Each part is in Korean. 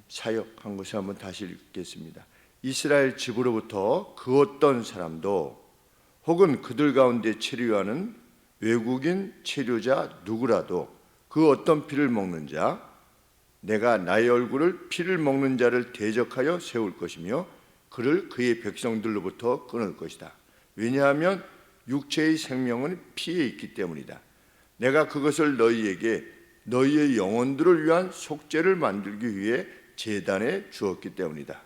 사역한 것을 한번 다시 읽겠습니다. 이스라엘 집으로부터 그 어떤 사람도 혹은 그들 가운데 체류하는 외국인 체류자 누구라도 그 어떤 피를 먹는 자, 내가 나의 얼굴을 피를 먹는 자를 대적하여 세울 것이며 그를 그의 백성들로부터 끊을 것이다. 왜냐하면 육체의 생명은 피에 있기 때문이다. 내가 그것을 너희에게 너희의 영혼들을 위한 속죄를 만들기 위해 제단에 주었기 때문이다.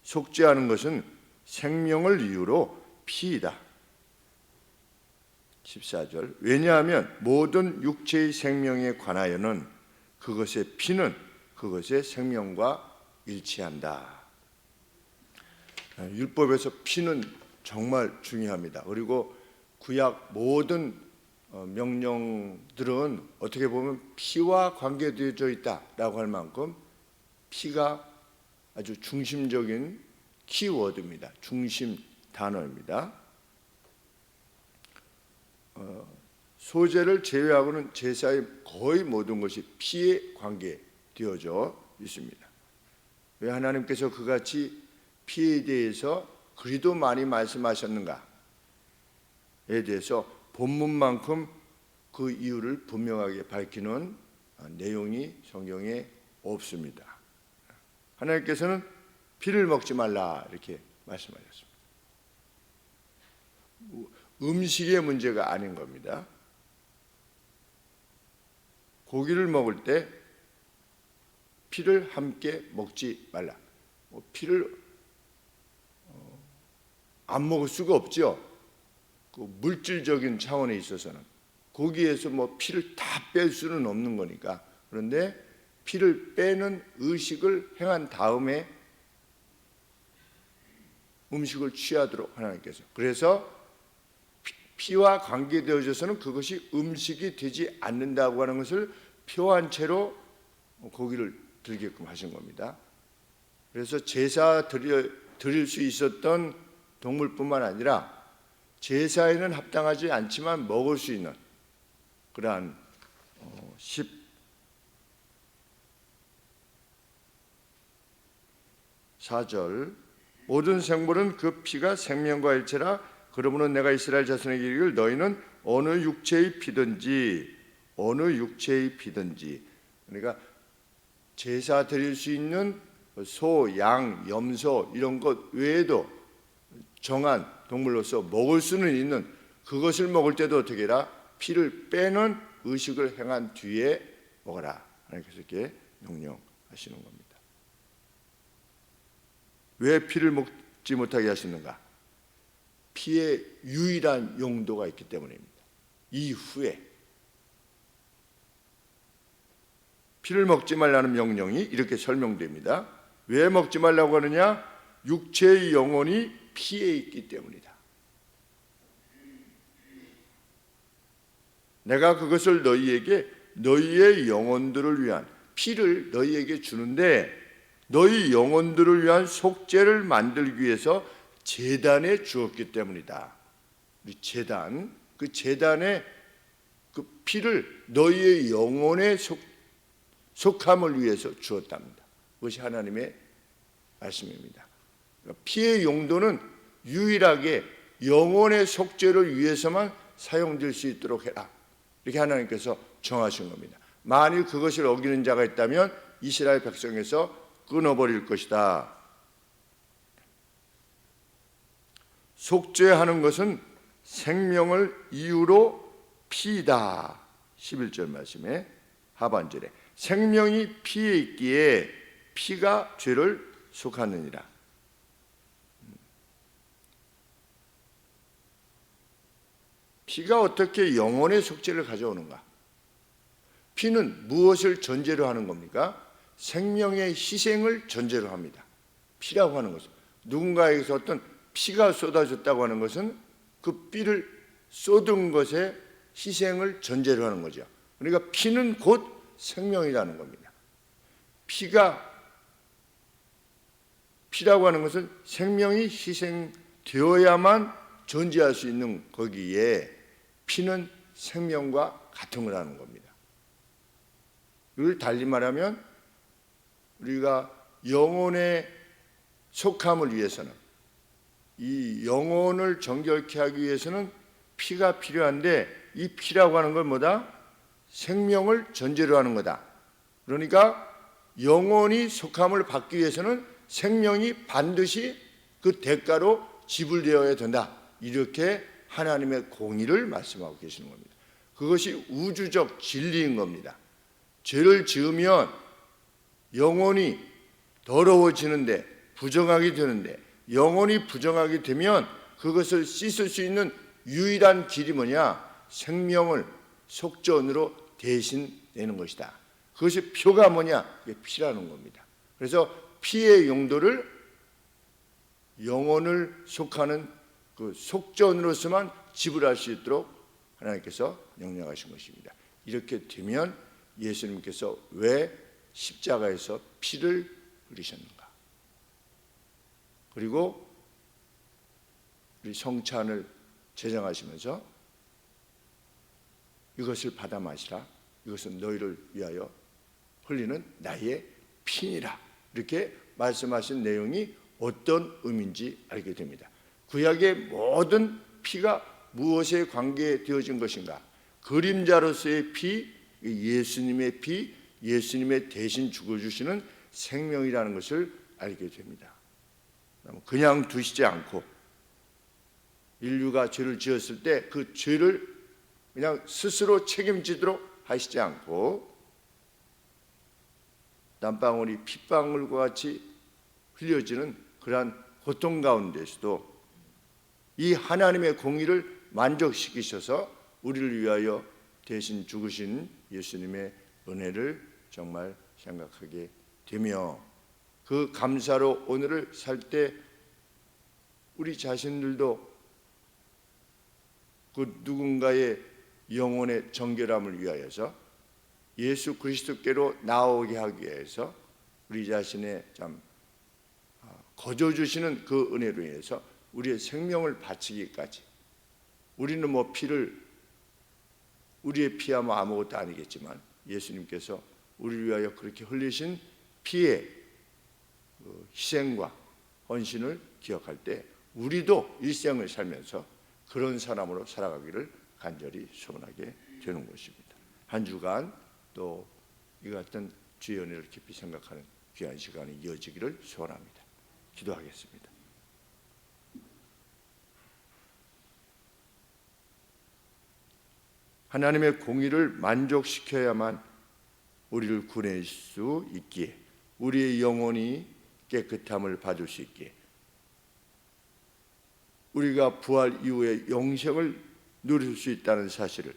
속죄하는 것은 생명을 이유로 피이다. 14절. 왜냐하면 모든 육체의 생명에 관하여는 그것의 피는 그것의 생명과 일치한다. 율법에서 피는 정말 중요합니다. 그리고 구약 모든 명령들은 어떻게 보면 피와 관계되어져 있다라고 할 만큼 피가 아주 중심적인 키워드입니다. 중심 단어입니다. 소제를 제외하고는 제사의 거의 모든 것이 피에 관계되어져 있습니다. 왜 하나님께서 그같이 피에 대해서 그리도 많이 말씀하셨는가에 대해서 본문만큼 그 이유를 분명하게 밝히는 내용이 성경에 없습니다. 하나님께서는 피를 먹지 말라 이렇게 말씀하셨습니다. 음식의 문제가 아닌 겁니다. 고기를 먹을 때 피를 함께 먹지 말라. 피를 안 먹을 수가 없죠. 그 물질적인 차원에 있어서는 고기에서 피를 다 뺄 수는 없는 거니까. 그런데 피를 빼는 의식을 행한 다음에 음식을 취하도록 하나님께서. 그래서 피와 관계되어져서는 그것이 음식이 되지 않는다고 하는 것을 표한 채로 고기를 들게끔 하신 겁니다. 그래서 제사 드릴 수 있었던 동물뿐만 아니라 제사에는 합당하지 않지만 먹을 수 있는 그러한 14절 모든 생물은 그 피가 생명과 일체라. 그러므로 내가 이스라엘 자손에게 이르기를 너희는 어느 육체의 피든지 그러니까 제사 드릴 수 있는 소, 양, 염소 이런 것 외에도 정한 동물로서 먹을 수는 있는 그것을 먹을 때도 어떻게 해라? 피를 빼는 의식을 행한 뒤에 먹어라. 하나님께서 이렇게 명령하시는 겁니다. 왜 피를 먹지 못하게 하시는가? 피의 유일한 용도가 있기 때문입니다. 이후에 피를 먹지 말라는 명령이 이렇게 설명됩니다. 왜 먹지 말라고 하느냐? 육체의 영혼이 피에 있기 때문이다. 내가 그것을 너희에게 너희의 영혼들을 위한 피를 너희에게 주는데 너희 영혼들을 위한 속죄를 만들기 위해서 제단에 주었기 때문이다. 우리 제단, 그 제단에 그 피를 너희의 영혼의 속함을 위해서 주었답니다. 그것이 하나님의 말씀입니다. 피의 용도는 유일하게 영혼의 속죄를 위해서만 사용될 수 있도록 해라. 이렇게 하나님께서 정하신 겁니다. 만일 그것을 어기는 자가 있다면 이스라엘 백성에서 끊어버릴 것이다. 속죄하는 것은 생명을 이유로 피이다. 11절 말씀에 하반절에 생명이 피에 있기에 피가 죄를 속하느니라. 피가 어떻게 영혼의 속죄를 가져오는가? 피는 무엇을 전제로 하는 겁니까? 생명의 희생을 전제로 합니다. 피라고 하는 것은 누군가에게서 어떤 피가 쏟아졌다고 하는 것은 그 피를 쏟은 것에 희생을 전제로 하는 거죠. 그러니까 피는 곧 생명이라는 겁니다. 피라고 하는 것은 생명이 희생되어야만 존재할 수 있는 거기에 피는 생명과 같은 거라는 겁니다. 이걸 달리 말하면 우리가 영혼의 속함을 위해서는, 이 영혼을 정결케 하기 위해서는 피가 필요한데, 이 피라고 하는 건 뭐다? 생명을 전제로 하는 거다. 그러니까 영혼이 속함을 받기 위해서는 생명이 반드시 그 대가로 지불되어야 된다. 이렇게 하나님의 공의를 말씀하고 계시는 겁니다. 그것이 우주적 진리인 겁니다. 죄를 지으면 영혼이 더러워지는데, 부정하게 되는데, 영혼이 부정하게 되면 그것을 씻을 수 있는 유일한 길이 뭐냐? 생명을 속전으로 대신 내는 것이다. 그것이 표가 뭐냐? 이게 피라는 겁니다. 그래서 피의 용도를 영혼을 속하는 그 속전으로서만 지불할 수 있도록 하나님께서 명령하신 것입니다. 이렇게 되면 예수님께서 왜 십자가에서 피를 흘리셨는가? 그리고 우리 성찬을 제정하시면서 이것을 받아 마시라. 이것은 너희를 위하여 흘리는 나의 피니라. 이렇게 말씀하신 내용이 어떤 의미인지 알게 됩니다. 구약의 모든 피가 무엇에 관계되어진 것인가? 그림자로서의 피, 예수님의 피, 예수님의 대신 죽어주시는 생명이라는 것을 알게 됩니다. 그냥 두시지 않고 인류가 죄를 지었을 때 그 죄를 그냥 스스로 책임지도록 하시지 않고 땀방울이 핏방울과 같이 흘려지는 그러한 고통 가운데서도 이 하나님의 공의를 만족시키셔서 우리를 위하여 대신 죽으신 예수님의 은혜를 정말 생각하게 되며, 그 감사로 오늘을 살 때 우리 자신들도 그 누군가의 영혼의 정결함을 위하여서 예수 그리스도께로 나오게 하기 위해서 우리 자신의 참 거저 주시는 그 은혜로 인해서 우리의 생명을 바치기까지, 우리는 뭐 피를, 우리의 피야 뭐 아무것도 아니겠지만 예수님께서 우리를 위하여 그렇게 흘리신 피의 희생과 헌신을 기억할 때 우리도 일생을 살면서 그런 사람으로 살아가기를 간절히 소원하게 되는 것입니다. 한 주간 또 이 같은 주의 은혜를 깊이 생각하는 귀한 시간이 이어지기를 소원합니다. 기도하겠습니다. 하나님의 공의를 만족시켜야만 우리를 구낼 수 있기에, 우리의 영혼이 깨끗함을 받을 수 있기에, 우리가 부활 이후에 영생을 누릴 수 있다는 사실을,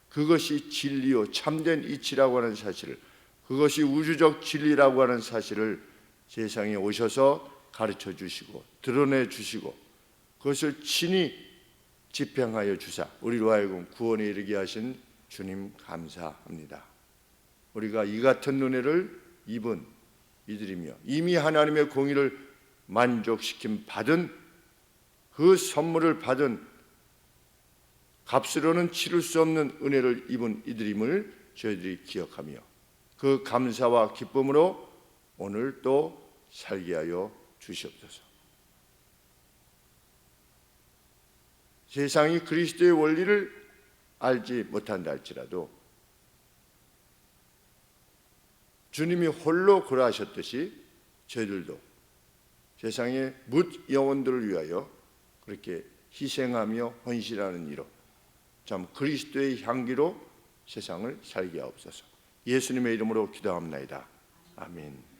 그것이 진리요 참된 이치라고 하는 사실을, 그것이 우주적 진리라고 하는 사실을 세상에 오셔서 가르쳐 주시고 드러내 주시고 그것을 친히 집행하여 주사 우리로 하여금 구원에 이르게 하신 주님 감사합니다. 우리가 이 같은 은혜를 입은 이들이며 이미 하나님의 공의를 만족시킴 받은 그 선물을 받은 값으로는 치를 수 없는 은혜를 입은 이들임을 저희들이 기억하며 그 감사와 기쁨으로 오늘 또 살게 하여 주시옵소서. 세상이 그리스도의 원리를 알지 못한다 할지라도 주님이 홀로 그러하셨듯이 저희들도 세상의 뭇 영혼들을 위하여 그렇게 희생하며 헌신하는 이로 참 그리스도의 향기로 세상을 살게 하옵소서. 예수님의 이름으로 기도합나이다. 아멘.